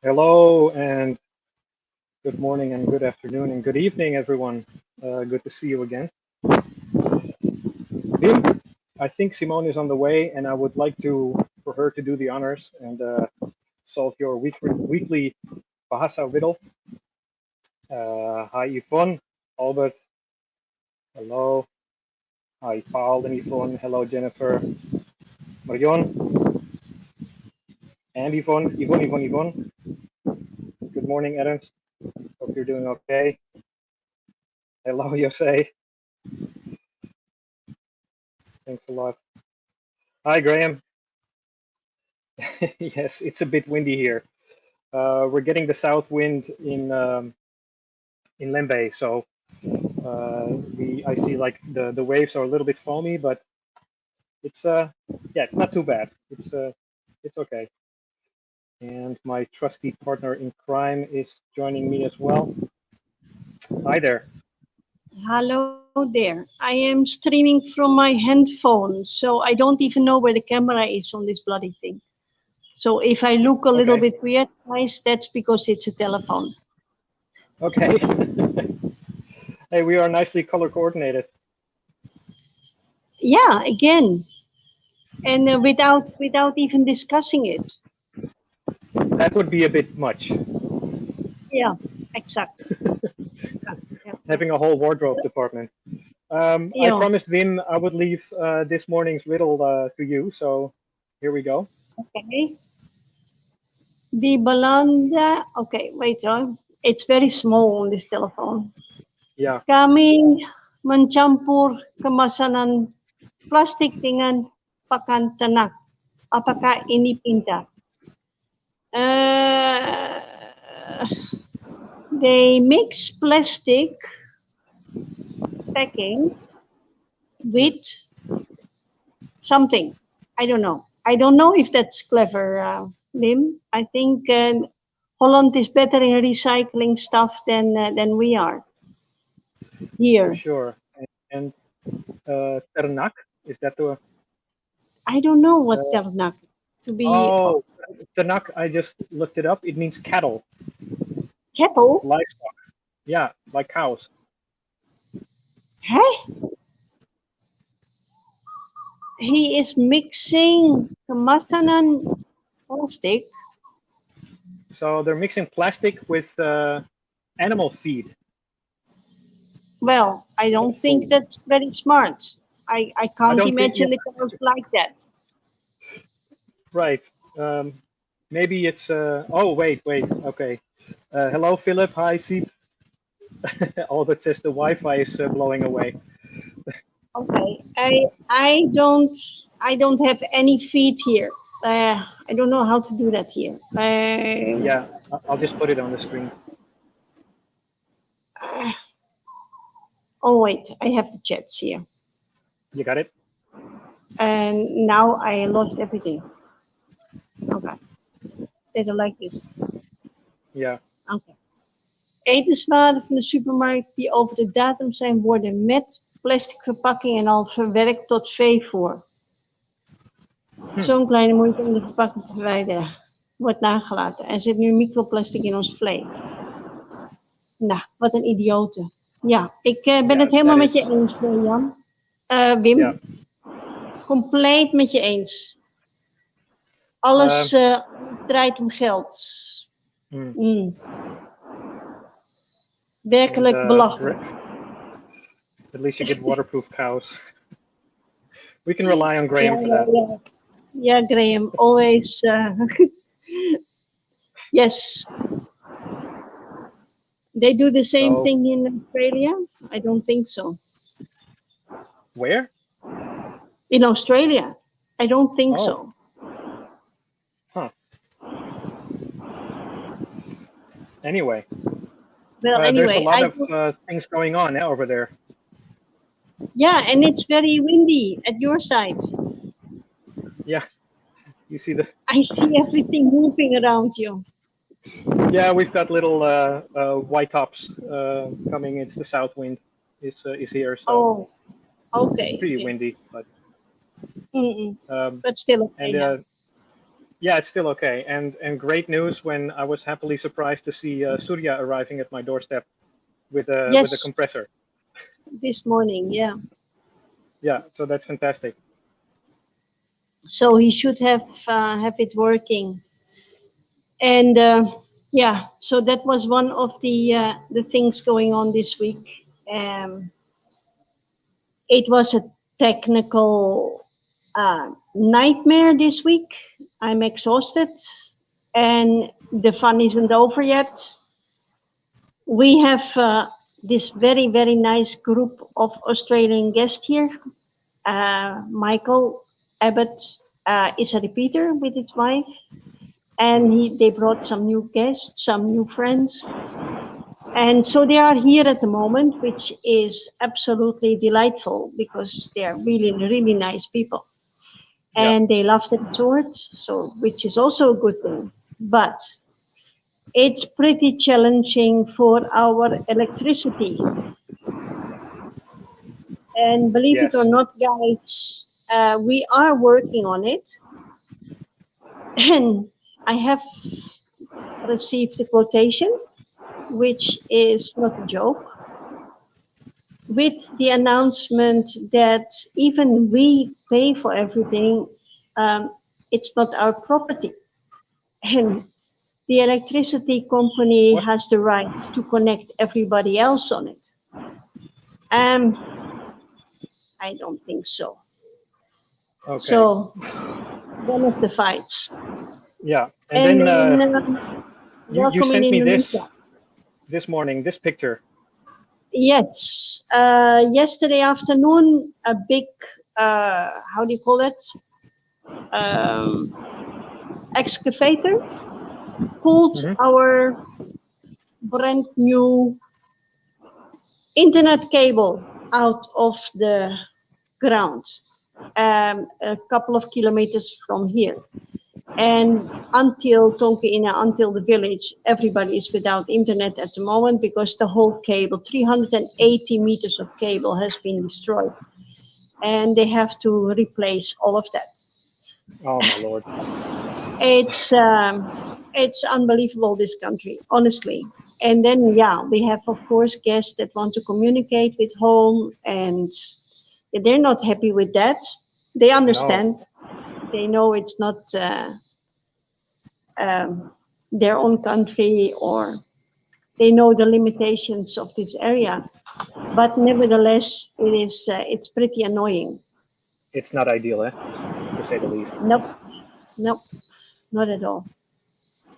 Hello and good morning and good afternoon and good evening, everyone. Good to see you again. Wim, I think Simone is on the way, and I would like for her to do the honors and solve your weekly Bahasa riddle. Hi, Yvonne, Albert. Hello. Hi, Paul and Yvonne. Hello, Jennifer. Marion and Yvonne. Yvonne. Good morning, Ernst. Hope you're doing okay. Hello, Jose. Thanks a lot. Hi, Graham. Yes, it's a bit windy here. We're getting the south wind in Lembe, so I see like the waves are a little bit foamy, but it's yeah, it's not too bad. It's okay. And my trusty partner in crime is joining me as well. Hi there. Hello there. I am streaming from my handphone, so I don't even know where the camera is on this bloody thing. So if I look a little Okay. bit weird, guys, that's because it's a telephone. Okay. Hey, we are nicely color coordinated. Yeah, again, and without even discussing it. That would be a bit much. Yeah, exactly. Yeah. Having a whole wardrobe department. I Yeah. promised Wim I would leave this morning's riddle to you, so here we go. Okay. Di Belanda. Okay, wait. It's very small on this telephone. Yeah. Kami mencampur kemasanan plastik dengan pakan ternak. Apakah ini pintar? Uh, they mix plastic packing with something. I don't know. I don't know if that's clever, Lim. I think Holland is better in recycling stuff than we are For here. sure. And ternak, is that the I don't know what uh, ternak to be. oh, ternak, I just looked it up. It means cattle, Cattle? livestock. Yeah, like cows. Huh? He is mixing kemasanan plastic. So they're mixing plastic with animal feed Well, I or don't think food. that's very smart. I I can't don't think, yeah, imagine the cows like that. right. Maybe it's, oh, wait, okay. Hello, Philip. Hi, Seep. Albert says the Wi-Fi is blowing away. Okay, I don't have any feed here. I don't know how to do that here. Yeah, I'll just put it on the screen. Uh, oh wait, I have the chats here, You got it? and now I lost everything. Okay, better like this. Yeah. Okay. Etenswaren van de supermarkt die over de datum zijn worden met plastic verpakking en al verwerkt tot veevoer. Zo'n kleine moeite om de verpakking te verwijderen wordt nagelaten. Er zit nu microplastic in ons vlees. Nou, wat een idiote. Ja, ik ben Yeah, het helemaal that met je is. eens, Jan. Yeah. Wim, compleet met je eens. Um, Alles draait om geld. mm. And Werkelijk belachelijk. at least you get waterproof cows. We can rely on Ja, Graham for ja, that. ja. Ja, Graham, always. Yes. They do the same So thing in Australia? I don't think so. where? In Australia? I don't think Oh, so. huh. Anyway, Well, there's a anyway, lot of things going on over there. yeah, and it's very windy at your side. Yeah, you see the. I see everything moving around you. Yeah, we've got little white tops coming. It's the south wind is here, so Oh, okay, pretty okay. windy. But Mm-mm. um, But still okay and now. Yeah, it's still okay. And great news when I was happily surprised to see Surya arriving at my doorstep with a Yes, compressor. this morning, yeah. Yeah, so that's fantastic. So he should have it working. And yeah, so that was one of the things going on this week. Um, it was a technical nightmare this week. I'm exhausted, and the fun isn't over yet. We have this very nice group of Australian guests here. Michael Abbott is a repeater with his wife, and they brought some new guests, some new friends, and so they are here at the moment, which is absolutely delightful because they are really nice people, Yeah, and they love the resort, so which is also a good thing. But it's pretty challenging for our electricity. And believe it or yes. not, guys, we are working on it. And I have received a quotation, which is not a joke, with the announcement that even we pay for everything, um, it's not our property. And the electricity company What? has the right to connect everybody else on it. Um, I don't think so. Okay. So, one of the fights. Yeah, and And then then, you welcome in sent me Indonesia. this morning this picture. Yes, yesterday afternoon, a big, how do you call it? Um, excavator pulled Hmm. our brand new internet cable out of the ground, a couple of kilometers from here. And until Tonkeina, until the village, everybody is without internet at the moment because the whole cable, 380 meters of cable, has been destroyed. And they have to replace all of that. Oh my lord. It's it's unbelievable, this country, honestly. And then yeah, we have of course guests that want to communicate with home, and they're not happy with that. They No, understand. They know it's not their own country, or they know the limitations of this area. But nevertheless, it's pretty annoying. it's not ideal, eh? To say the least. Nope, nope, not at all.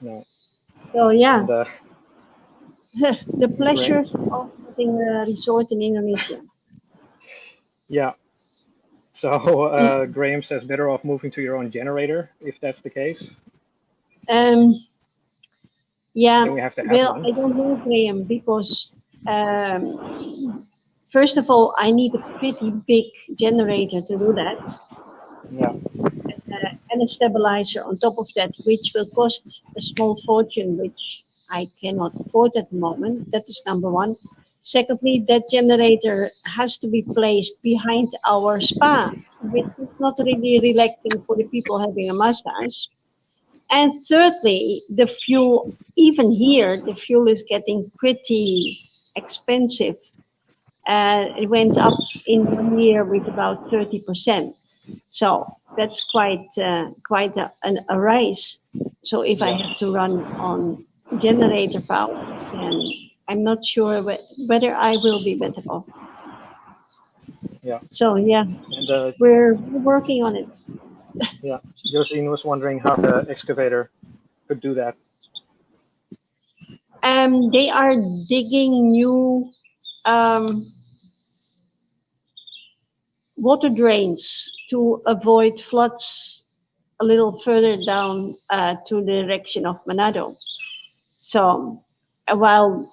No. So yeah, And the great. pleasures of having a resort in Indonesia. Yeah. So Mm. Graham says better off moving to your own generator if that's the case. Um, yeah, Then we have to have well, one. I don't know, Graham, because first of all, I need a pretty big generator to do that, Yeah. and a stabilizer on top of that, which will cost a small fortune, which I cannot afford at the moment. That is number one. Secondly, that generator has to be placed behind our spa, which is not really relaxing for the people having a massage. And thirdly, the fuel, even here, the fuel is getting pretty expensive. It went up in 1 year with about 30%. So that's quite a rise. So if I Yeah. have to run on generator power, then I'm not sure whether I will be better off. Yeah. So yeah, And we're working on it. yeah, Josine was wondering how the excavator could do that. They are digging new um, water drains to avoid floods a little further down to the direction of Manado. So while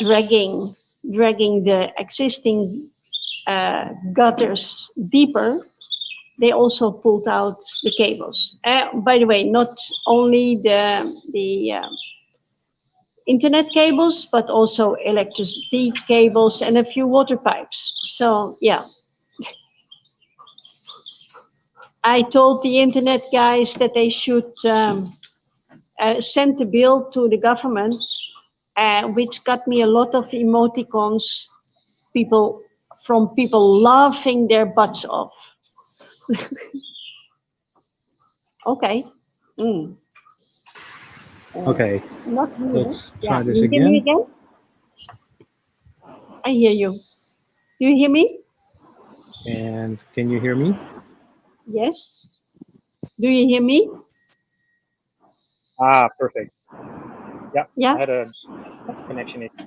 dragging the existing gutters deeper, they also pulled out the cables. By the way, not only the internet cables, but also electricity cables and a few water pipes. So yeah, I told the internet guys that they should send a bill to the government, which got me a lot of emoticons, people from people laughing their butts off. Okay. Mm. Okay, Not really. let's Yeah. try this You hear me again. again? I hear you. Do you hear me? And can you hear me? Yes. Do you hear me? Ah, perfect. Yeah, Yeah. I had a connection issue.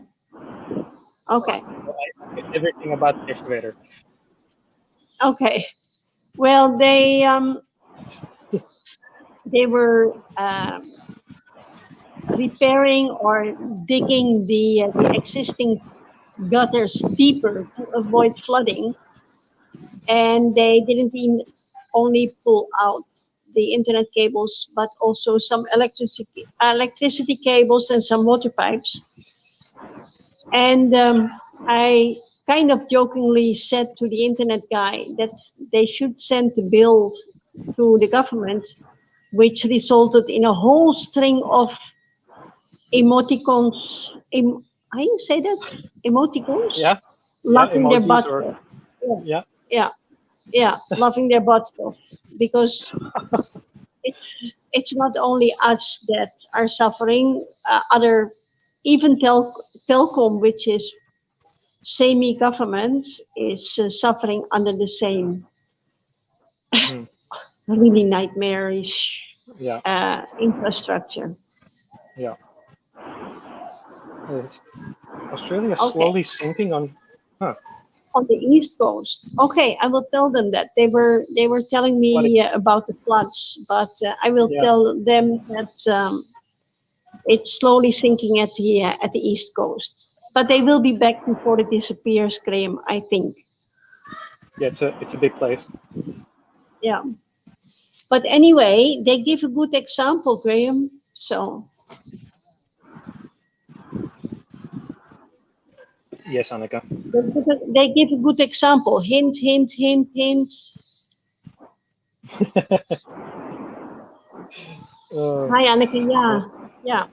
Okay. So I get everything about the excavator. Okay. Well, they were repairing or digging the existing gutters deeper to avoid flooding, and they didn't even only pull out the internet cables, but also some electricity cables and some water pipes. And I kind of jokingly said to the internet guy that they should send the bill to the government, which resulted in a whole string of emoticons. How you say that? Emoticons? Yeah, yeah, Laughing their emojis butts or off. Yeah, yeah. yeah, yeah, laughing their butts off. Because it's not only us that are suffering. Other, even Telcom, which is semi-government, is suffering under the same Hmm. really nightmarish Yeah, infrastructure. yeah. It's, Australia is Okay, slowly sinking on. Huh. on the east coast. Okay, I will tell them that they were telling What? me about the floods, but I will Yeah, tell them that it's slowly sinking at the east coast. But they will be back before it disappears, Graham. I think. yeah. It's a big place. Yeah. But anyway, they give a good example, Graham. So Yes, Annika. they give a good example. Hint, hint, hint, hint. uh, Hi, Anneke. uh, Yeah, yeah.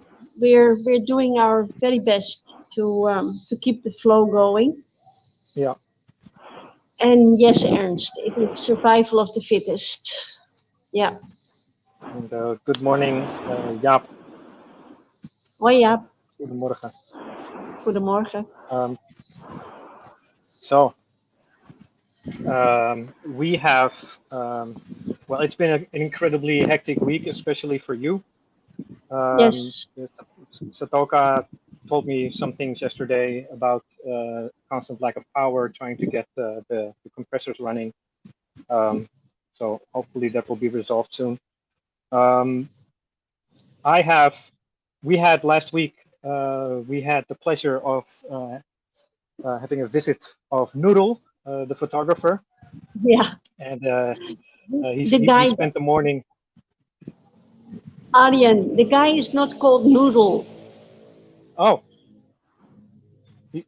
We're doing our very best to keep the flow going. yeah. And yes, Ernst, it is survival of the fittest. Yeah. And good morning, Jaap. Hoi, ja. Goedemorgen. Goedemorgen. Um, so we have. Well, it's been an incredibly hectic week, especially for you. Um, Yes. Satoka told me some things yesterday about constant lack of power, trying to get the compressors running. Um, so hopefully that will be resolved soon. Um, I have. We had last week. We had the pleasure of having a visit of Noodle, the photographer, Yeah. and The he guy, spent the morning. Aryan, the guy is not called Noodle. Oh, he,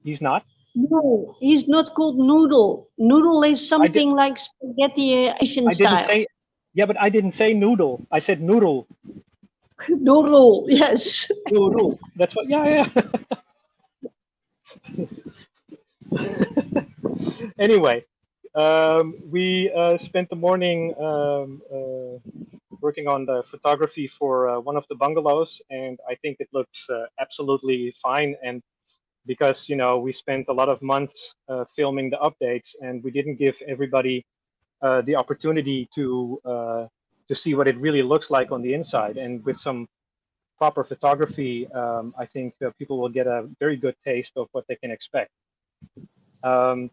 he's not. No, he's not called Noodle. Noodle is I did. something like spaghetti Asian I didn't style. say. Yeah, but I didn't say noodle. I said noodle. Noodle, yes. Noodle. That's what. Yeah, yeah. Anyway, we spent the morning working on the photography for one of the bungalows, and I think it looks absolutely fine. And because we spent a lot of months filming the updates, and we didn't give everybody the opportunity to see what it really looks like on the inside. And with some proper photography, I think people will get a very good taste of what they can expect. Um,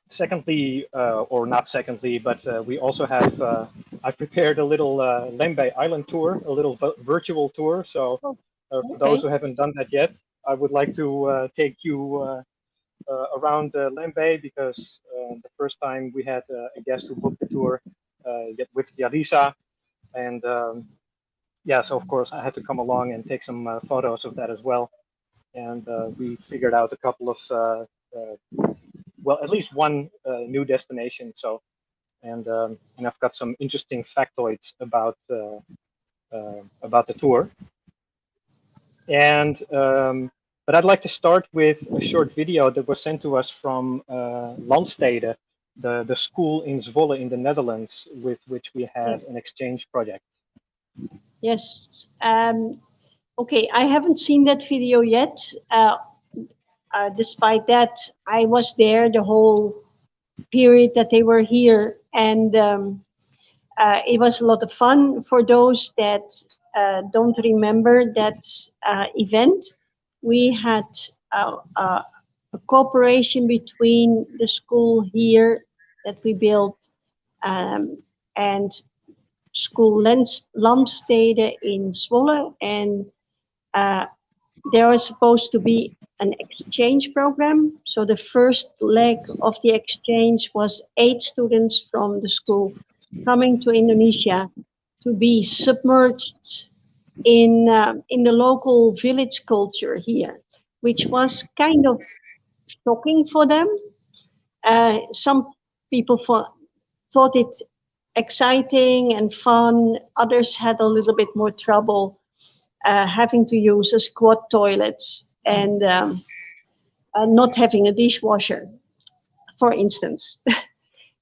Secondly, or not secondly, but we also have, I've prepared a little Lembe Island tour, a little virtual tour. So Oh, for those okay. who haven't done that yet, I would like to take you around Lembe, because the first time we had a guest who booked the tour with Yarisa. And yeah, so of course I had to come along and take some photos of that as well. And we figured out a couple of, well, at least one new destination. So and I've got some interesting factoids about the tour. And but I'd like to start with a short video that was sent to us from Landstede, the school in Zwolle in the Netherlands, with which we Yeah. have an exchange project. Yes. Okay, I haven't seen that video yet. Despite that, I was there the whole period that they were here, and it was a lot of fun. For those that don't remember that event, we had a cooperation between the school here that we built um, and school Landstede in Zwolle, and uh, there was supposed to be an exchange program. So the first leg of the exchange was 8 students from the school coming to Indonesia to be submerged in the local village culture here, which was kind of shocking for them. Some people thought it exciting and fun. Others had a little bit more trouble having to use a squat toilet and not having a dishwasher, for instance.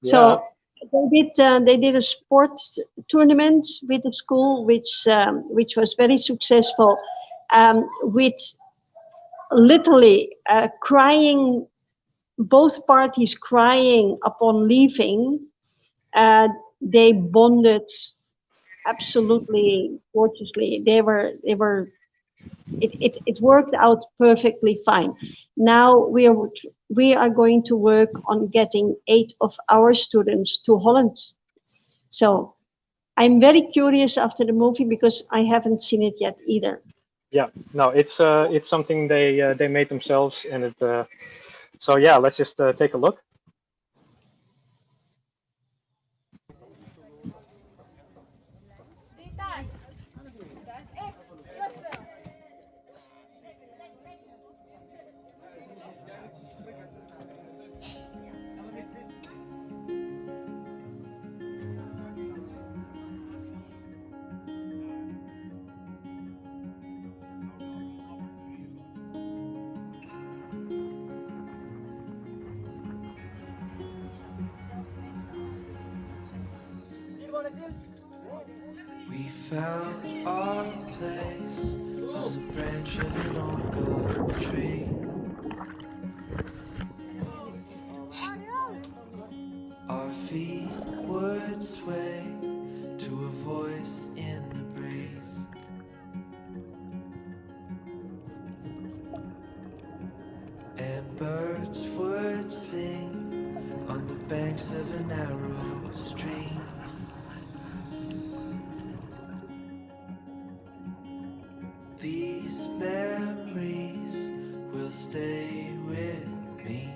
Yeah, So they did a sports tournament with the school, which was very successful, with literally crying, both parties crying upon leaving. Uh, they bonded absolutely gorgeously. It worked out perfectly fine. Now we are going to work on getting 8 of our students to Holland. So I'm very curious after the movie because I haven't seen it yet either. yeah. No, it's something they made themselves, and it. So yeah, let's just take a look. We found our place on the branch of an old gold tree. Our feet would sway to a voice in the breeze. And birds would sing on the banks of a narrow stream. These memories will stay with me.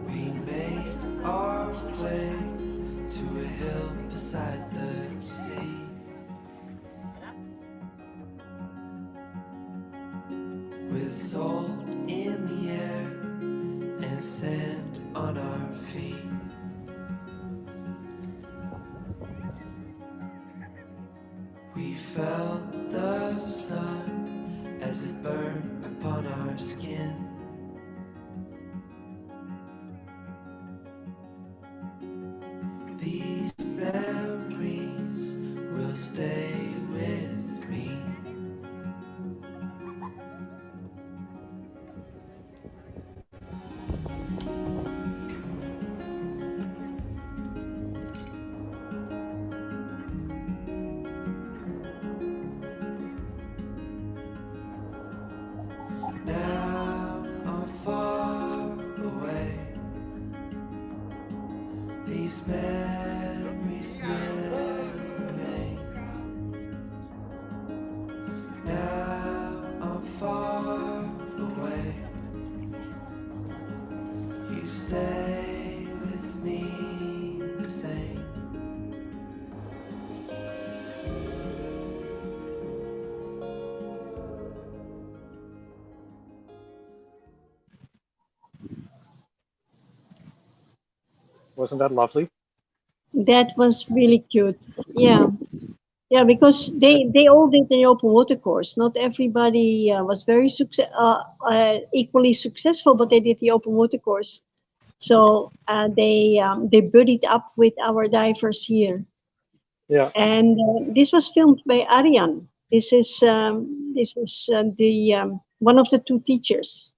We made our way to a hill beside the sea. With salt in the air and sand on our feet. We felt the sun as it burned upon our skin. These memories will stay with me. still remain. Now I'm far away. You stay with me the same. Wasn't that lovely? That was really cute. Yeah. Yeah, because they all did the open water course. Not everybody was very equally successful, but they did the open water course. So they buddied up with our divers here, Yeah, and this was filmed by Aryan. This is the one of the two teachers.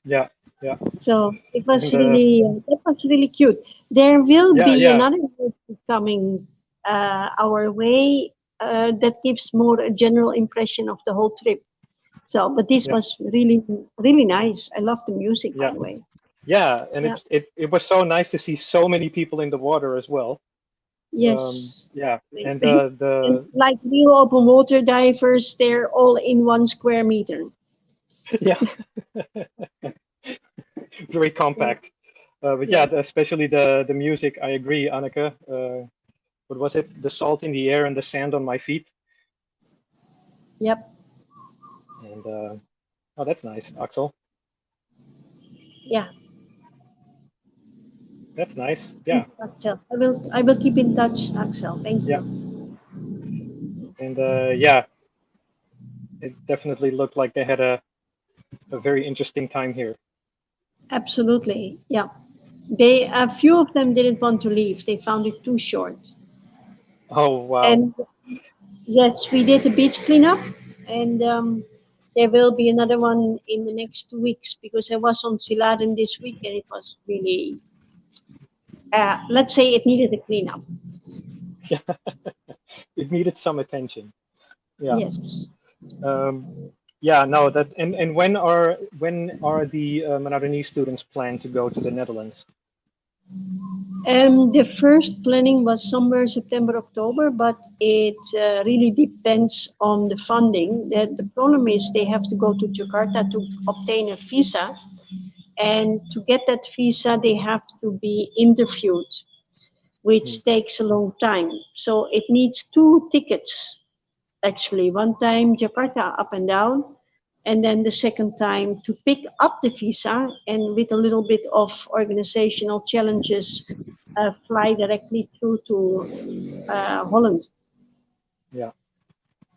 yeah, yeah. So it was And really that was really cute. There will yeah, be yeah, another movie coming our way that gives more a general impression of the whole trip. So, but this yeah, was really really nice. I love the music, by yeah, the way. yeah. And Yeah. it was so nice to see so many people in the water as well. Yes. Yeah, and And the like real open water divers, they're all in 1 square meter. yeah, very Yeah. compact. But yeah, Yes. especially the music. I agree, Anneke. What was it? The salt in the air and the sand on my feet. Yep. And oh, that's nice, Axel. Yeah. That's nice. Thank Yeah, you, Axel. I will keep in touch, Axel. Thank yeah. you. And yeah, it definitely looked like they had a very interesting time here. Absolutely. Yeah. They a few of them didn't want to leave. They found it too short. Oh wow. And yes, we did a beach cleanup, and there will be another one in the next 2 weeks because I was on Silaren this week and it was really, let's say, it needed a cleanup. Yeah, it needed some attention. Yeah. Yes. Um, yeah, no, that and when are the Manado students plan to go to the Netherlands? The first planning was somewhere September, October, but it really depends on the funding. The problem is they have to go to Jakarta to obtain a visa, and to get that visa, they have to be interviewed, Hmm. which takes a long time. So it needs 2 tickets, actually. One time Jakarta up and down, and then the second time to pick up the visa, and with a little bit of organizational challenges, fly directly through to Holland. Yeah,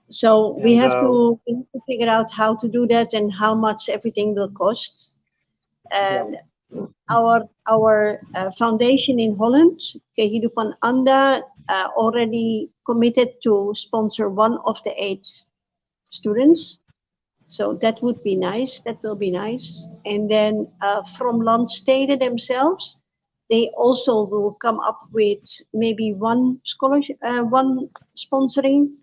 So and we have to figure out how to do that and how much everything will cost. yeah, And our foundation in Holland, Kehidupan Anda, already committed to sponsor one of the 8 students. So that would be nice. That will be nice. And then from Landsteden themselves, they also will come up with maybe one scholarship, one sponsoring,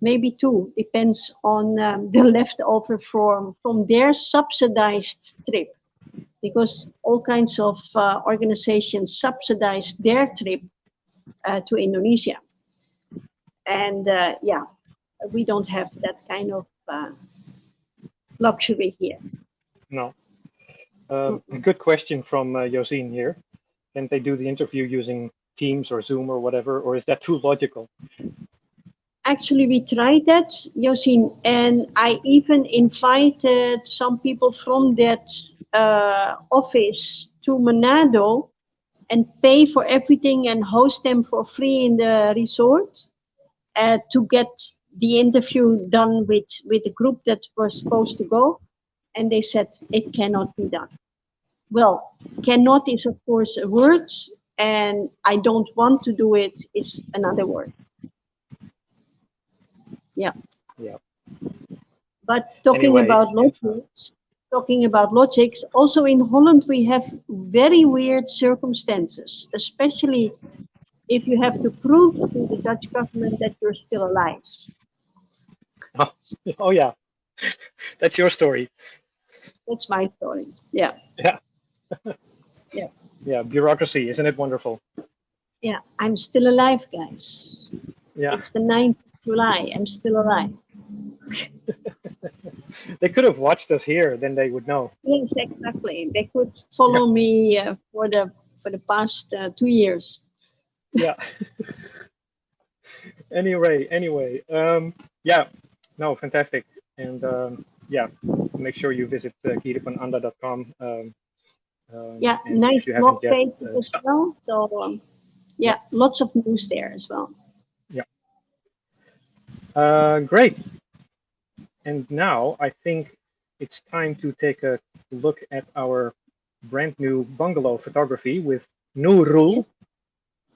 maybe two, depends on the leftover from their subsidized trip, because all kinds of organizations subsidize their trip to Indonesia. And yeah, we don't have that kind of luxury here. no. A Mm-mm. good question from Yosin here. Can they do the interview using Teams or Zoom or whatever, or is that too logical? Actually, we tried that, Yosin, and I even invited some people from that office to Manado and pay for everything and host them for free in the resort to get the interview done with the group that was supposed to go. And they said it cannot be done. Well, cannot is of course a word, and I don't want to do it is another word. Yeah. Yeah. But talking Anyway, about logics, also in Holland we have very weird circumstances, especially if you have to prove to the Dutch government that you're still alive. oh, oh yeah, that's your story. That's my story. Yeah, Yeah, yeah. yeah. Bureaucracy, isn't it wonderful? Yeah, I'm still alive, guys. Yeah, It's the 9th of July. I'm still alive. they could have watched us here, then they would know. Yes, exactly. They could Yeah, follow me for the past 2 years. yeah. Anyway, yeah, no, fantastic. And yeah, make sure you visit kehidupananda.com. Yeah, And if nice you haven't blog yet, page as well. So yeah, yeah, lots of news there as well. yeah. Great. And now I think it's time to take a look at our brand new bungalow photography with Nurul. Yes,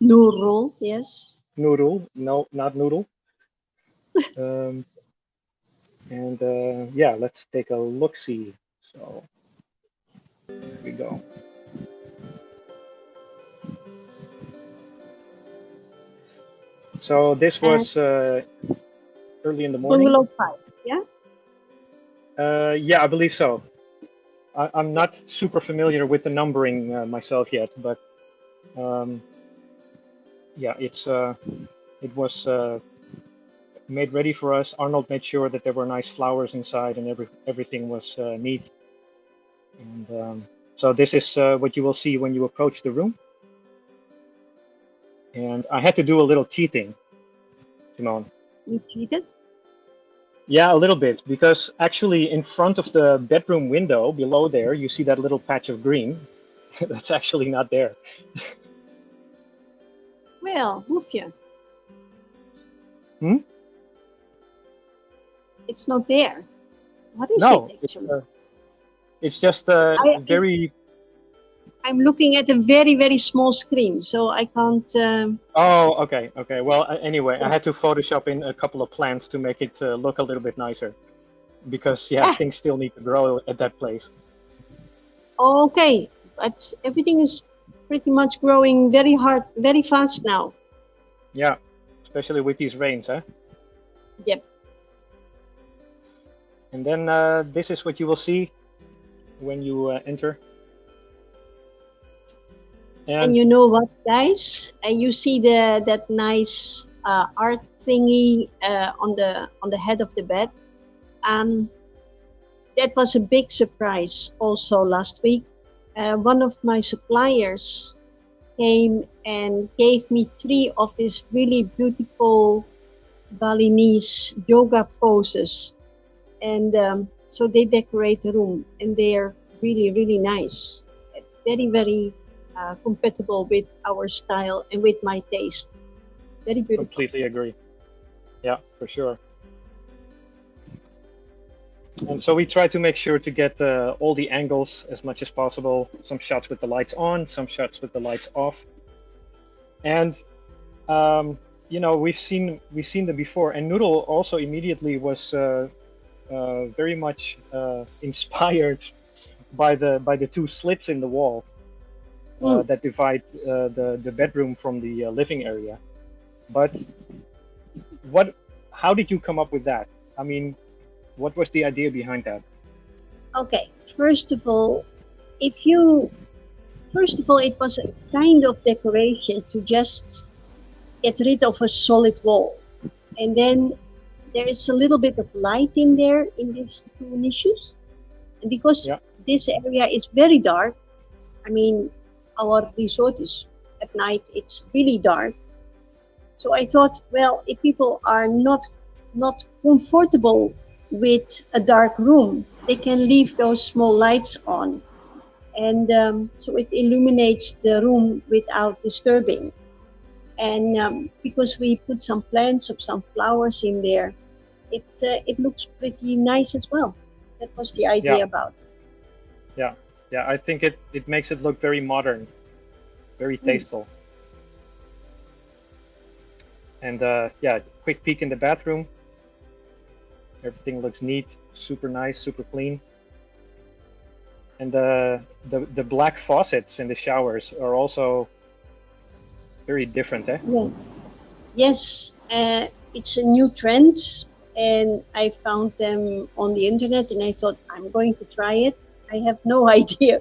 Nurul. Yes, Nurul, no, not Noodle. Um, and yeah, let's take a look see. So here we go. So this and was early in the morning. bungalow 5. Yeah, Yeah, I believe so. I'm yeah. not super familiar with the numbering myself yet, but um, yeah, it was made ready for us. Arnold made sure that there were nice flowers inside and everything was neat. And so this is what you will see when you approach the room. And I had to do a little cheating, Simone. You cheated. Yeah, a little bit, because actually in front of the bedroom window below there, you see that little patch of green. That's actually not there. Well, Hoefje, Hmm? it's not there. What is it No, actually? it's just I very. I'm looking at a very very small screen, so I can't. Oh, okay, okay. Well, anyway, I Yeah. had to Photoshop in a couple of plants to make it look a little bit nicer, because yeah, Ah, things still need to grow at that place. okay, but everything is pretty much growing very hard, very fast now. Yeah, especially with these rains, huh? Yep. And then this is what you will see when you enter. And And you know what, guys? And you see the that nice art thingy on the head of the bed. Um, that was a big surprise. Also last week, one of my suppliers came and gave me 3 of these really beautiful Balinese yoga poses, and so they decorate the room, and they are really really nice, very very compatible with our style and with my taste. Very beautiful. completely agree. Yeah, for sure. And so we try to make sure to get all the angles as much as possible. Some shots with the lights on, some shots with the lights off. And um, you know, we've seen them before. And Noodle also immediately was very much inspired by the two slits in the wall Mm. that divide the bedroom from the living area. But what? How did you come up with that? I mean, what was the idea behind that? Okay, first of all, if you first of all, it was a kind of decoration to just get rid of a solid wall, and then there is a little bit of light in there in these 2 niches, and because Yeah, this area is very dark, I mean, our resort is at night, it's really dark. So I thought, well, if people are not comfortable with a dark room, they can leave those small lights on, and so it illuminates the room without disturbing. And because we put some plants of some flowers in there, it looks pretty nice as well. That was the yeah, idea about it. yeah, yeah. I think it makes it look very modern, very Mm. tasteful. And yeah, quick peek in the bathroom. Everything looks neat, super nice, super clean. And the black faucets in the showers are also very different, eh? Yeah. Yes, it's a new trend, and I found them on the internet, and I thought I'm going to try it. I have no idea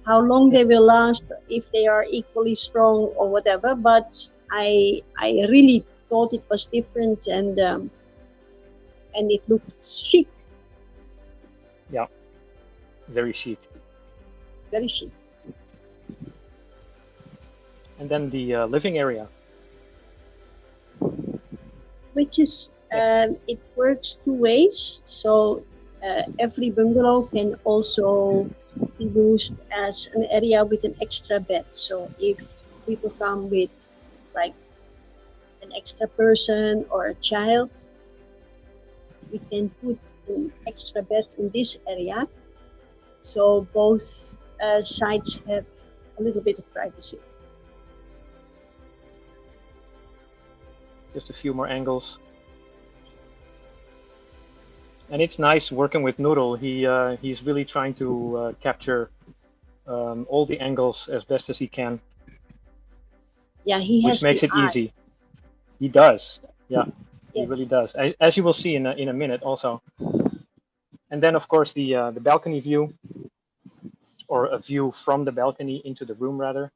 how long they will last, if they are equally strong or whatever. But I really thought it was different, and it looked chic, Yeah, very chic. very chic. And then the living area. Which is Yeah. it works two ways. So every bungalow can also be used as an area with an extra bed. So if people come with like an extra person or a child, we can put an extra bed in this area. So both sides have a little bit of privacy. Just a few more angles. And it's nice working with Noodle. He's really trying to capture all the angles as best as he can, Yeah, he which has the makes it eye. easy. He does. Yeah, he really does. Yes. As you will see in a minute also. And then of course the balcony view, or a view from the balcony into the room rather.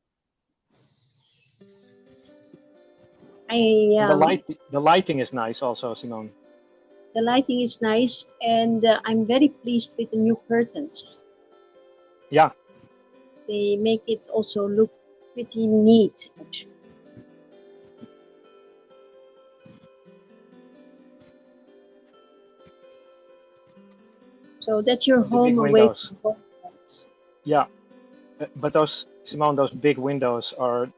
I And the lighting is nice also, Simone. The lighting is nice, and I'm very pleased with the new curtains. Yeah, They make it also look pretty neat, actually. So that's your the big home away windows. from home. Friends. Yeah, but those, Simone, those big windows are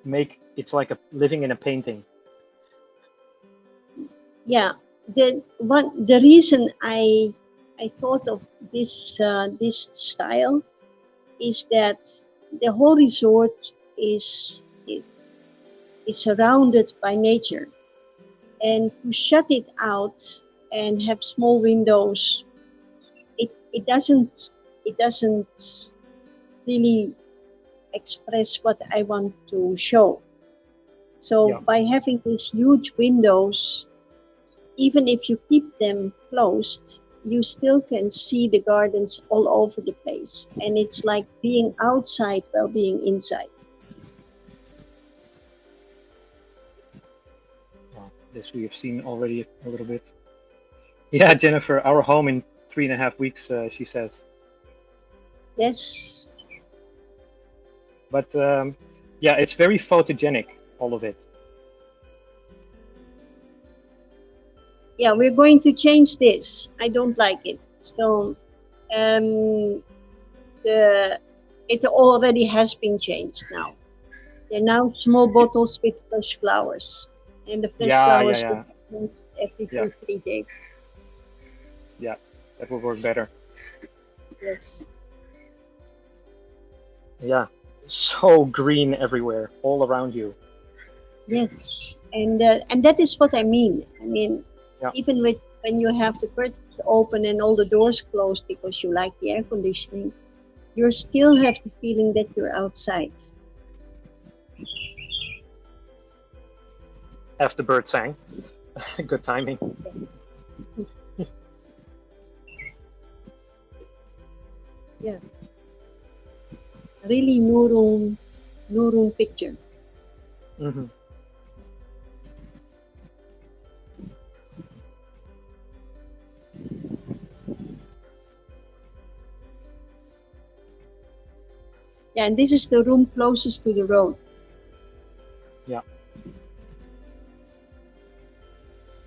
make it's like a living in a painting. Yeah, the reason I thought of this style is that the whole resort is surrounded by nature, and to shut it out and have small windows, it doesn't really express what I want to show. So Yeah, by having these huge windows, even if you keep them closed, you still can see the gardens all over the place. And it's like being outside while being inside. well, this we have seen already a little bit. Yeah, Jennifer, our home in 3.5 weeks, she says. Yes. But yeah, it's very photogenic, all of it. Yeah, we're going to change this. I don't like it. So um, the it already has been changed now. They're now small bottles with fresh flowers, and the fresh Yeah, yeah, flowers will yeah, be changed every yeah, 2-3 days. yeah. That will work better. Yes, Yeah, so green everywhere, all around you. yes, and that is what I mean. I mean, Yeah, even when you have the curtains open and all the doors closed because you like the air conditioning, you still have the feeling that you're outside. as the bird sang. Good timing. Yeah, really no room picture. Hmm. Yeah, and this is the room closest to the road. Yeah,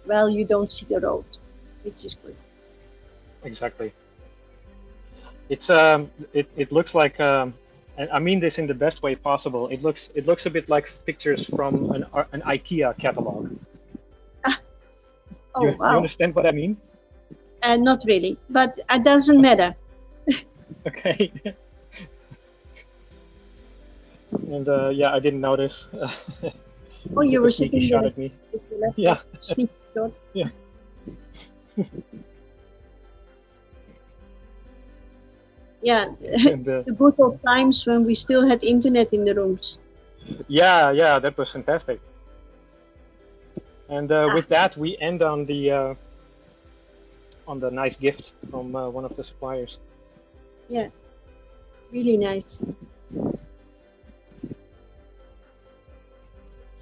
Well, you don't see the road, which is good. exactly. It looks like and I mean this in the best way possible. It looks a bit like pictures from an IKEA catalog. Oh, You wow. understand what I mean? Not really, but it doesn't matter. Okay. And yeah, I didn't notice. Oh, you Took a were sneaky sitting shot there at me. with your Yeah, laptop, sneak shot. yeah. Yeah, And the good old times when we still had internet in the rooms. yeah, yeah, that was fantastic. And Ah, with that, we end on the nice gift from one of the suppliers. yeah. Really nice.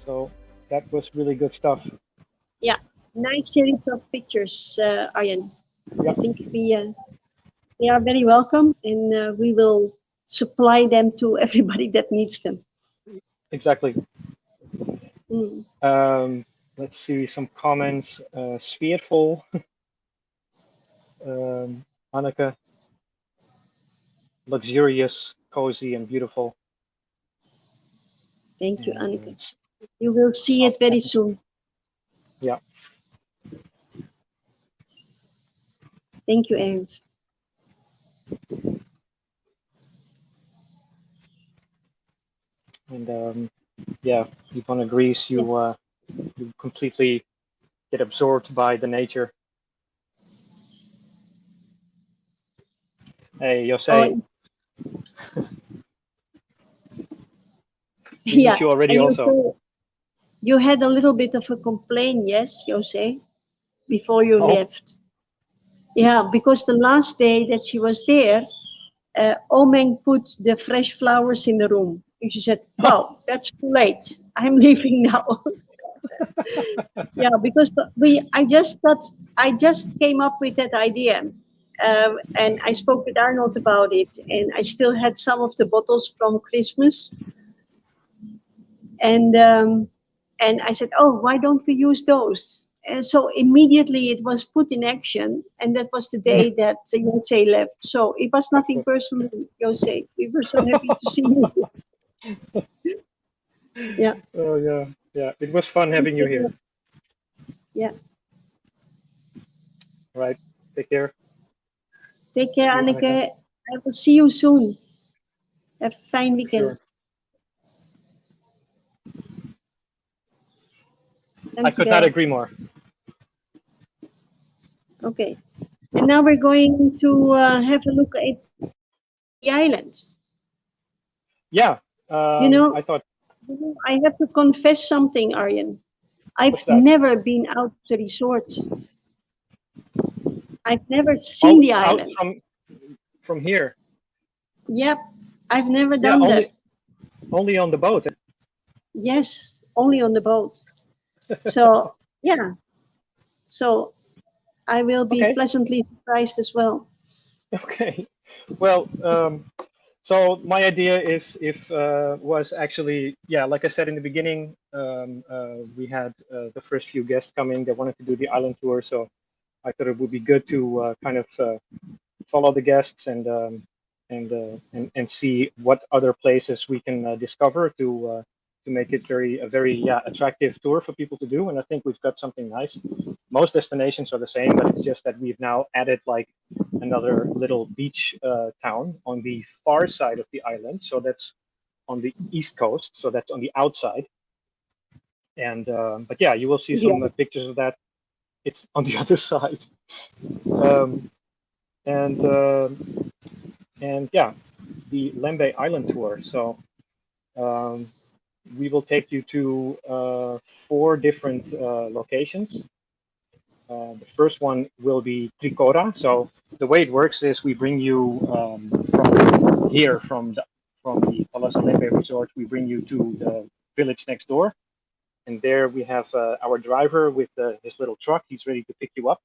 So that was really good stuff. Yeah, nice series of pictures, Aryan. I Yeah, think they are very welcome, and we will supply them to everybody that needs them. exactly. Mm. Um, let's see some comments. Sfeervol, Anneke, luxurious, cozy, and beautiful, Thank you, and Annika. You will see it soft very atmosphere. soon. Yeah, Thank you, Ernst. and yeah, Yvonne agrees. Yeah. You completely get absorbed by the nature. Hey, Jose, Oh, we yeah. meet you already And also. you had a little bit of a complaint, yes, Jose, before you Oh, left. Yeah, because the last day that she was there, Omeng put the fresh flowers in the room. And she said, "Wow, that's too late. I'm leaving now." Yeah, because I just came up with that idea, and I spoke with Arnold about it, and I still had some of the bottles from Christmas, and um, and I said, "Oh, why don't we use those?" And so immediately it was put in action, and that was the day that Jose left. So it was nothing excellent. personal, Jose. We were so happy to see you. Yeah, Oh yeah, yeah. It was fun please having you take here. care. Yeah, All right, take care. take care, See you, Anneke. Anneke. I will see you soon. Have a fine For weekend. sure. I could not Dankjewel. agree more. Okay. And now we're going to have a look at the islands. Yeah. You know, I thought, I have to confess something, Aryan. I've what's that? never been out of the resort. I've never seen Oh, the out island. from here. Yep, I've never Yeah, done that. only on the boat. Yes, only on the boat. So, yeah, so I will be Okay. pleasantly surprised as well. Okay. Well, so my idea is if was actually, yeah, like I said in the beginning, we had the first few guests coming. They wanted to do the island tour, so I thought it would be good to kind of follow the guests and see what other places we can discover to make it a very yeah attractive tour for people to do. And I think we've got something nice. Most destinations are the same, but it's just that we've now added like another little beach town on the far side of the island. So that's on the east coast. So that's on the outside. And but yeah, you will see Yeah, some pictures of that. It's on the other side. Um, and and yeah, the Lembe Island tour. So um, we will take you to four different locations. The first one will be Tricora. So the way it works is we bring you from here from the Palas Lembe Resort. We bring you to the village next door, and there we have our driver with his little truck. He's ready to pick you up,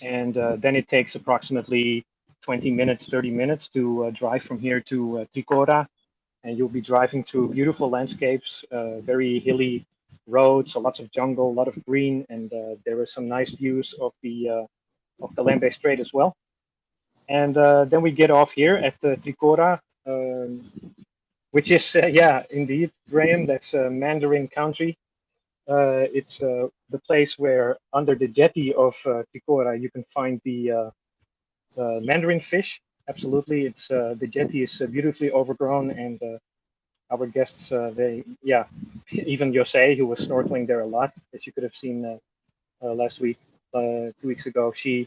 and then it takes approximately 20 minutes, 30 minutes to drive from here to Tricora, and you'll be driving through beautiful landscapes, very hilly roads, lots of jungle, a lot of green, and there are some nice views of the Lembe Strait as well. And then we get off here at Tricora, which is yeah, indeed, Graham. That's Mandarin country. It's the place where under the jetty of Tricora you can find the Mandarin fish. Absolutely, it's the jetty is beautifully overgrown, and our guests, they yeah, even Jose, who was snorkeling there a lot, as you could have seen last week, 2 weeks ago, she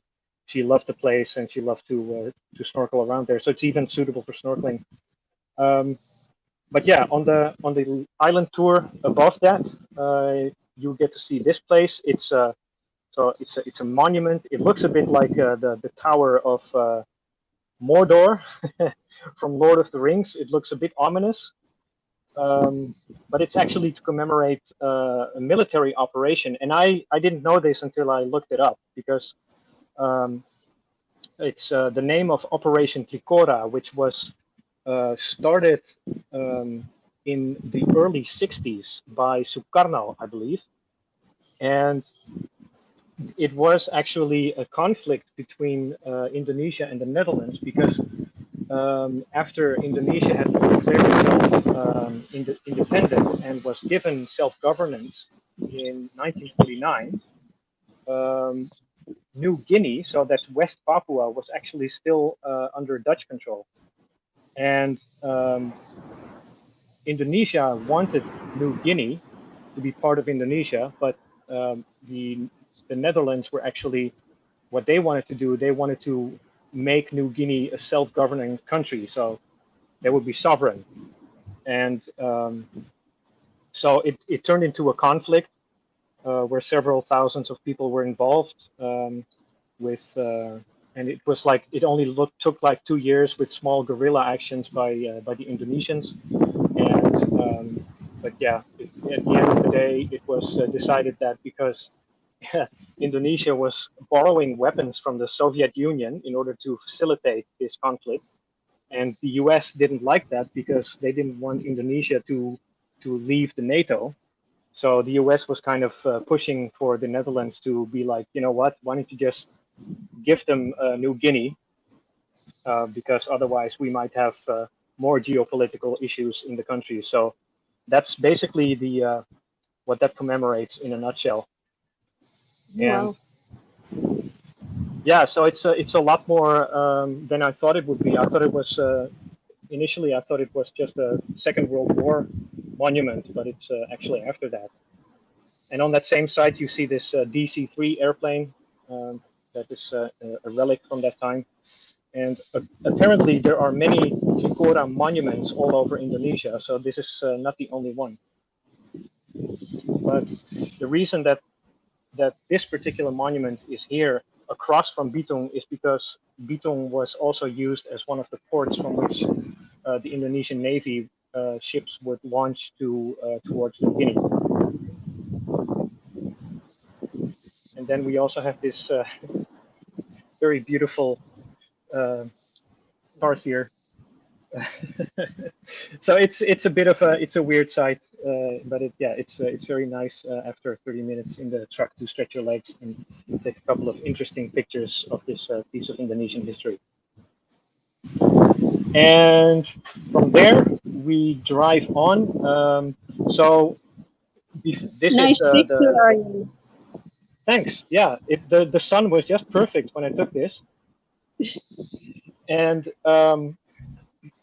loved the place and she loved to snorkel around there. So it's even suitable for snorkeling. Um, but yeah, on the island tour above that, you get to see this place. It's a monument. It looks a bit like the tower of Mordor from Lord of the Rings. It looks a bit ominous, but it's actually to commemorate a military operation. And I didn't know this until I looked it up because um, it's the name of Operation Tricora, which was started um, in the early 60s by Sukarno, I believe. And it was actually a conflict between Indonesia and the Netherlands because after Indonesia had declared itself independent and was given self-governance in 1949, um, New Guinea, so that's West Papua, was actually still under Dutch control. And Indonesia wanted New Guinea to be part of Indonesia, but the Netherlands were actually what they wanted to do. They wanted to make New Guinea a self-governing country, so they would be sovereign. And so it turned into a conflict where several thousands of people were involved. And it was like it only took like 2 years with small guerrilla actions by the Indonesians. And but yeah, at the end of the day, it was decided that because Indonesia was borrowing weapons from the Soviet Union in order to facilitate this conflict, and the U.S. didn't like that because they didn't want Indonesia to leave the NATO. So the U.S. was kind of pushing for the Netherlands to be like, you know what, why don't you just give them New Guinea, because otherwise we might have more geopolitical issues in the country. So that's basically the what that commemorates in a nutshell. And Wow. yeah, so it's a lot more than I thought it would be. I thought it was initially I thought it was just a Second World War monument, but it's actually after that. And on that same site, you see this DC-3 airplane um, that is a relic from that time. And apparently, there are many Trikora monuments all over Indonesia. So this is not the only one. But the reason that this particular monument is here across from Bitung is because Bitung was also used as one of the ports from which the Indonesian Navy ships would launch towards New Guinea. And then we also have this very beautiful tarsier. So it's a bit of a weird sight, but it's very nice after 30 minutes in the truck to stretch your legs and take a couple of interesting pictures of this piece of Indonesian history. And from there we drive on. So this is Nice picture, the are you? thanks. Yeah, the sun was just perfect when I took this, and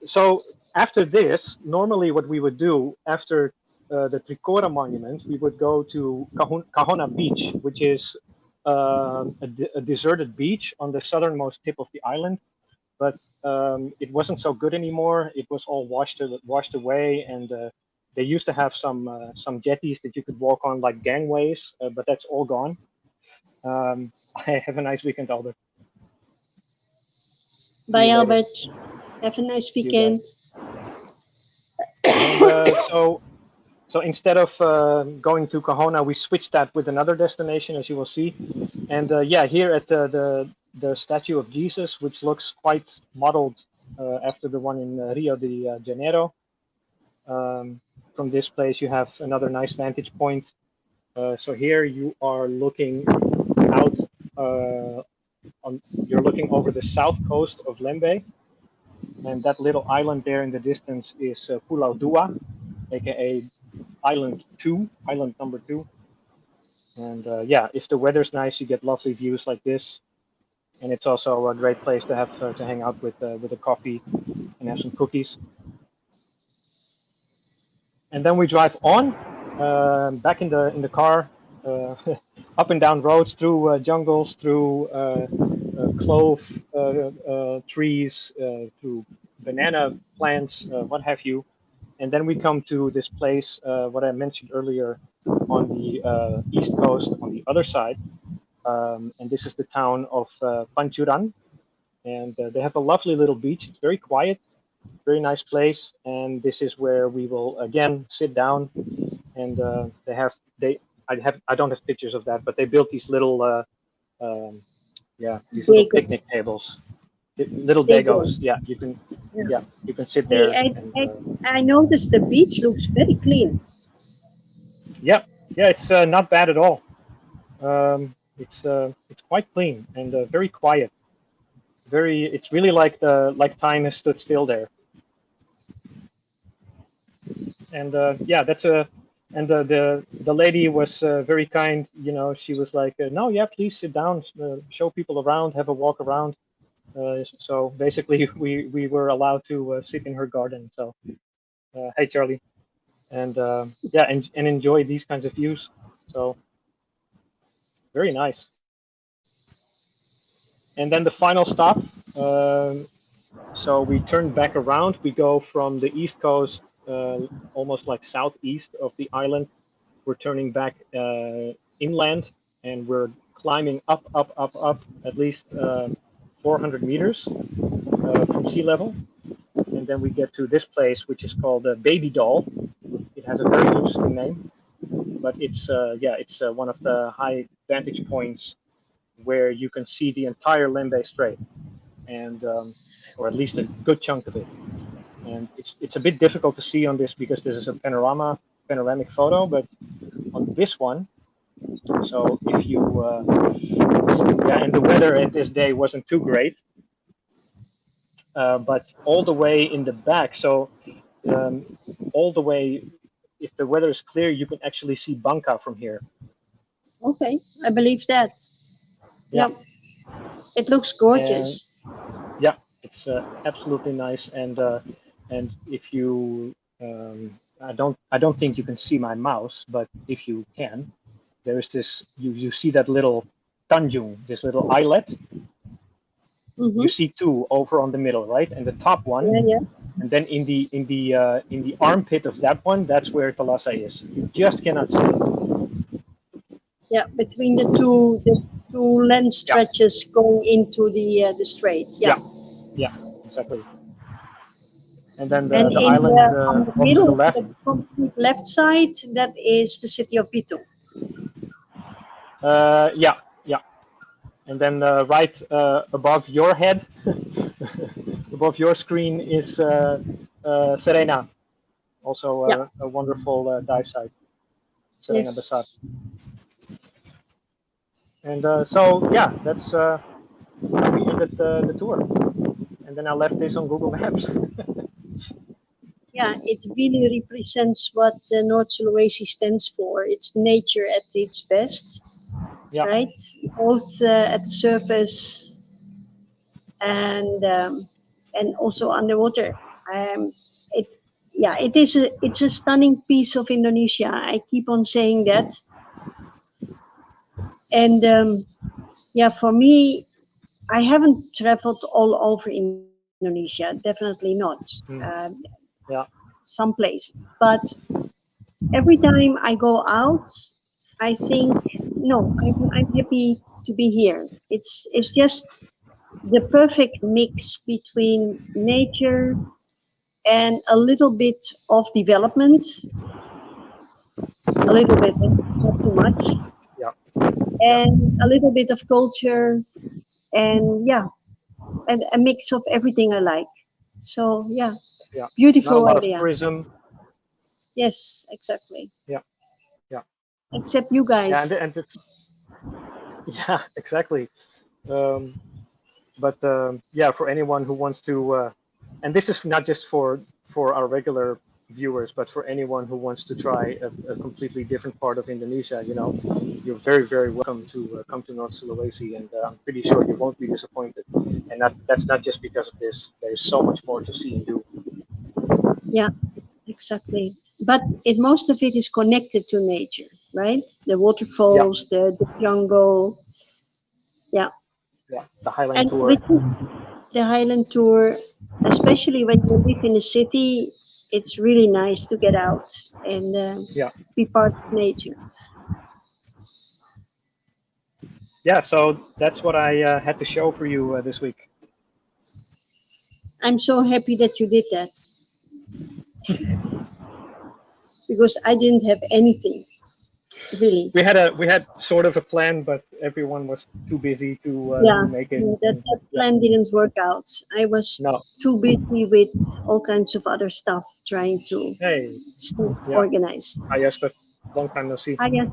so after this, normally what we would do after the Tricora monument, we would go to Kahona Beach, which is a deserted beach on the southernmost tip of the island. But it wasn't so good anymore. It was all washed away, and they used to have some jetties that you could walk on, like gangways, but that's all gone. Have a nice weekend, Albert. See Bye, you later. Albert. Have a nice You got weekend. it. And so instead of going to Kahona, we switched that with another destination, as you will see. And yeah, here at the statue of Jesus, which looks quite modeled after the one in Rio de Janeiro. From this place, you have another nice vantage point. So here you are looking out you're looking over the south coast of Lembe, and that little island there in the distance is Pulau Dua, aka island number two. And yeah, if the weather's nice, you get lovely views like this. And it's also a great place to have to hang out with a coffee and have some cookies. And then we drive on back in the car, uh, up and down roads through jungles, through clove trees, through banana plants, what have you. And then we come to this place, what I mentioned earlier, on the east coast, on the other side. And this is the town of Pancuran. and they have a lovely little beach. It's very quiet, very nice place, and this is where we will again sit down. And I don't have pictures of that, but they built these little um, yeah, these little Diego, picnic tables, little Diego. dagos. Yeah, you can, Yeah. yeah, you can sit Hey, there and I noticed the beach looks very clean. yeah, yeah, it's not bad at all. It's quite clean and very quiet. Very, it's really like time has stood still there. And yeah, that's a and the lady was very kind. You know, she was like, no, yeah, please sit down, show people around, have a walk around. So basically, we were allowed to sit in her garden. So hey, Charlie, and yeah, and enjoy these kinds of views. So very nice. And then the final stop. Um, so we turn back around. We go from the east coast, almost like southeast of the island. We're turning back inland, and we're climbing up, up, up, up, at least 400 meters from sea level. And then we get to this place, which is called Baby Doll. It has a very interesting name, but it's yeah, it's one of the high vantage points where you can see the entire Lembeh Strait, and or at least a good chunk of it. And it's a bit difficult to see on this because this is a panoramic photo, but on this one, so if you yeah, and the weather at this day wasn't too great, but all the way in the back, so um, all the way, if the weather is clear, you can actually see Banca from here. Okay, I believe that. Yeah, Yeah, it looks and gorgeous. yeah, it's absolutely nice. And if you, I don't think you can see my mouse, but if you can, there is this. You see that little Tanjung, this little islet. You Mm-hmm. see two over on the middle, right? And the top Yeah, one, yeah, and then in the armpit of that one, that's where Thalassa is. You just cannot see it. yeah. Between the two land Yeah, stretches going into the strait. Yeah, yeah, yeah, exactly. And then and the in island on the off to the middle, left. the complete left side, that is the city of Bitung. Yeah, yeah. And then right above your head, above your screen is Serena, also Yeah. a wonderful dive site, Serena Besar. Yes. And so yeah, that's how we ended the tour. And then I left this on Google Maps. Yeah, it really represents what North Sulawesi stands for. It's nature at its best, Yeah, right? Both at the surface and also underwater. It yeah, it's a stunning piece of Indonesia. I keep on saying that, and yeah, for me, I haven't traveled all over Indonesia. Definitely not. mm, yeah, Some place, but every time I go out, I think, no, I'm happy to be here. It's just the perfect mix between nature and a little bit of development, a little bit, not too much, yeah, yeah, and a little bit of culture, and yeah, and a mix of everything I like. So yeah, yeah. Not a beautiful lot of area. tourism. Yes, exactly. Yeah, yeah, Except you yeah, guys. and it's yeah, exactly. Um, but yeah, for anyone who wants to, and this is not just for our regular viewers, but for anyone who wants to try a completely different part of Indonesia, you're very, very welcome to come to North Sulawesi, and I'm pretty sure you won't be disappointed. And that's not just because of this. There's so much more to see and do. Yeah, exactly. But most of it is connected to nature, right? The Yeah, waterfalls, the jungle, yeah. yeah, the Highland And Tour. which is the Highland tour, especially when you live in a city, it's really nice to get out and Yeah, be part of nature. yeah. So that's what I had to show for you this week. I'm so happy that you did that because I didn't have anything really. We had sort of a plan, but everyone was too busy to Yeah, make it. yeah, that, And that yeah, plan didn't work out. I was no. too busy with all kinds of other stuff trying to Hey, stay yeah. organized. Hi Jesper, long time no see. Ah, yes,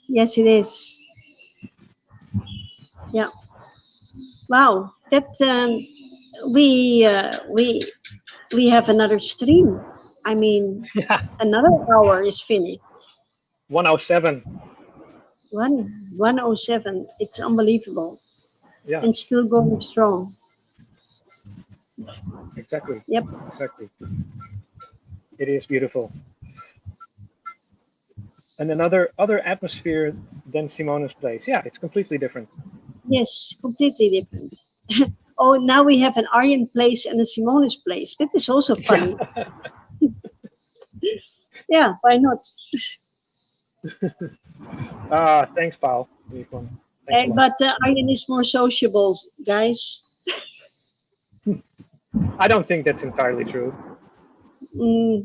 yes, it is. Yeah. Wow. That we uh, we we have another stream. I mean, Yeah, another hour is finished. 107. One 107. It's unbelievable Yeah, and still going strong. exactly, Yep. exactly. It is beautiful, and another other atmosphere than Simone's place. Yeah, it's completely different. Yes, completely different. Oh, now we have an Aryan place and a Simonis place. That is also Yeah. funny. Yeah, why not? Thanks, pal. Really fun. Thanks a lot. But Aryan is more sociable, guys. I don't think that's entirely true. Mm,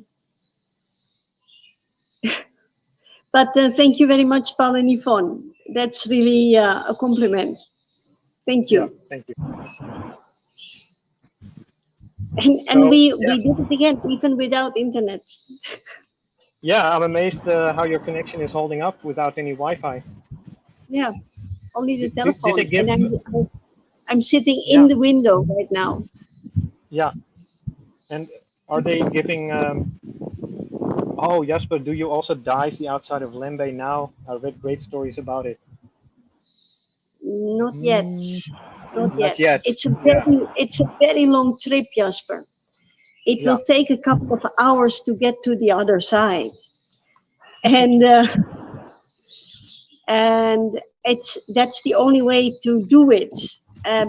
but thank you very much, Paul and Yvonne. That's really a compliment. Thank Yeah, you. thank you. And So we yeah, did it again, even without internet. yeah, I'm amazed how your connection is holding up without any Wi-Fi. Yeah, only the Did they telephone. And give? I'm sitting in Yeah, the window right now. yeah, and are they giving? Oh, Jasper, do you also dive the outside of Lembe now? I read great stories about it. Not yet. Mm, Not not yet. yet. Yeah, It's a very long trip, Jasper. It yeah, will take a couple of hours to get to the other side. And that's the only way to do it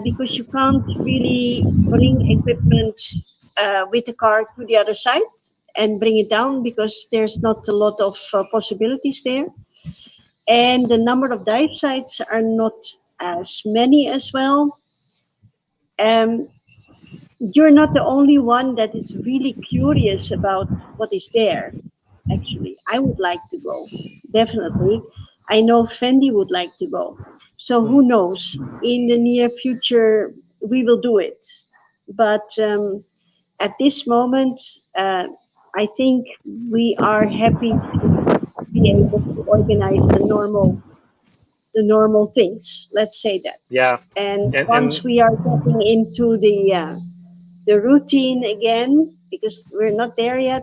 because you can't really bring equipment with the car to the other side and bring it down because there's not a lot of possibilities there, and the number of dive sites are not as many as well. um, you're not the only one that is really curious about what is there. Actually, I would like to go, definitely. I know Fendi would like to go. So mm, who knows? In the near future, we will do it. But at this moment, I think we are happy to be able to organize the normal things. Let's say that. yeah, And and once we are getting into the routine again, because we're not there yet,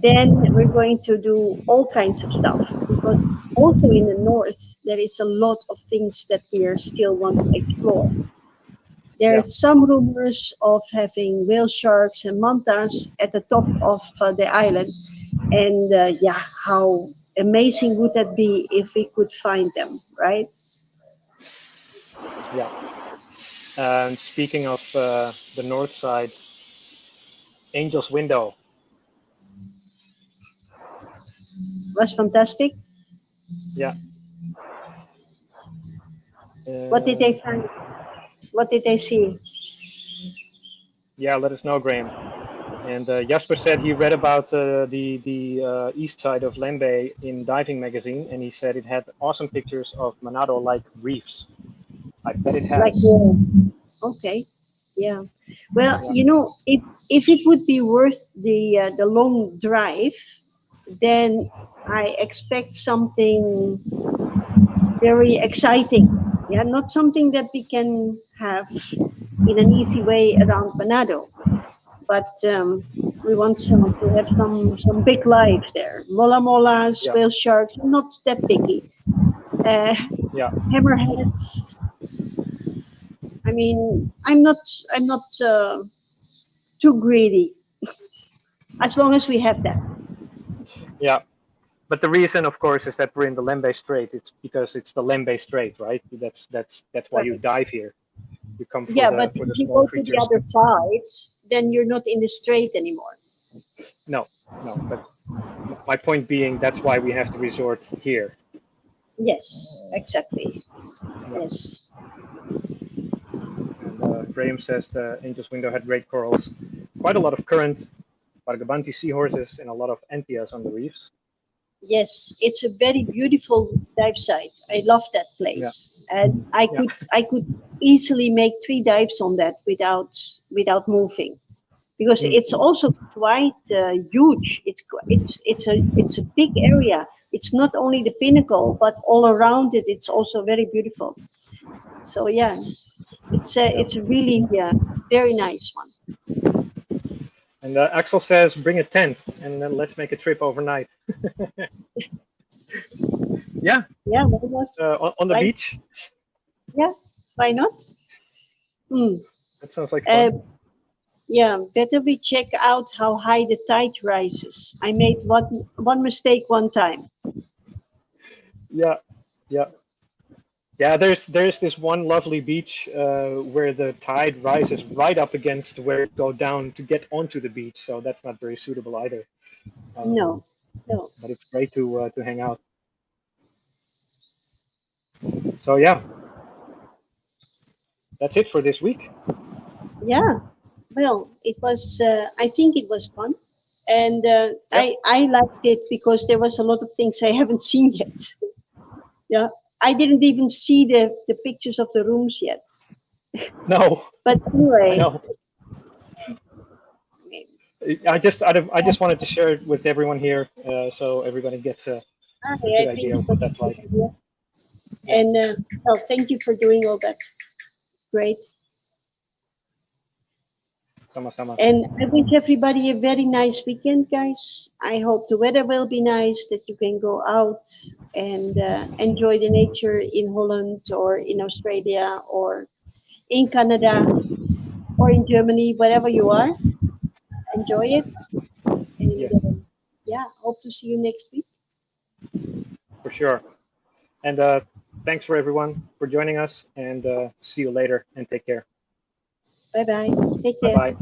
then we're going to do all kinds of stuff because also in the north there is a lot of things that we are still want to explore. There are yeah, some rumors of having whale sharks and mantas at the top of the island, and yeah, how amazing would that be if we could find them, right? yeah. And speaking of the north side, Angel's Window. Was fantastic. Yeah, What did they um, find? What did they see? yeah. Let us know, Graham. And Jasper said he read about the east side of Lembe in Diving Magazine, and he said it had awesome pictures of Manado-like reefs. I bet it Like has. the Okay, yeah. Well, Yeah, if it would be worth the long drive, then I expect something very exciting. Yeah, not something that we can have in an easy way around Manado, but we want to have some big life there. Mola molas, yeah, whale sharks, not that picky. Uh, yeah, Hammerheads. I mean, I'm not too greedy as long as we have that. yeah. But the reason, of course, is that we're in the Lembe Strait. It's because it's the Lembe Strait, right? That's why you Correct. dive here. You come Yeah, but for the if you small go to the creatures. other side, then you're not in the strait anymore. No, no. But my point being, that's why we have to resort here. Yes, exactly. Yeah. Yes. And Frame says the Angel's Window had great corals, quite a lot of current, Bargabanti seahorses, and a lot of Anthias on the reefs. Yes, it's a very beautiful dive site. I love that Yeah, place, and I yeah, could easily make 3 dives on that without moving, because mm, it's also quite huge. It's a big area. It's not only the pinnacle, but all around it, it's also very beautiful. So yeah, yeah. it's a really very nice one. And Axel says, bring a tent and then let's make a trip overnight. Yeah, Yeah, why not? on the Why, beach. yeah, why not? Hmm. That sounds like Uh, fun. yeah, better we check out how high the tide rises. I made one mistake one time. Yeah, yeah, yeah. There's this one lovely beach where the tide rises right up against where you go down to get onto the beach. So that's not very suitable either. No, no. But it's great to hang out. So yeah, that's it for this week. Yeah. Well, it was. I think it was fun, and Yep. I liked it because there was a lot of things I haven't seen yet. Yeah, I didn't even see the pictures of the rooms yet. No, But I anyway, know. I just wanted to share it with everyone here, so everybody gets a I good think idea it of was what a that's good like. idea. Yeah. And well, thank you for doing all that. Great. Sama-sama. And I wish everybody a very nice weekend, guys. I hope the weather will be nice, that you can go out and enjoy the nature in Holland or in Australia or in Canada or in Germany, wherever you are. Enjoy it. And Yes, yeah, hope to see you next week. for sure. And thanks for everyone for joining us, and see you later. And take care. Bye bye. Take Bye care. bye.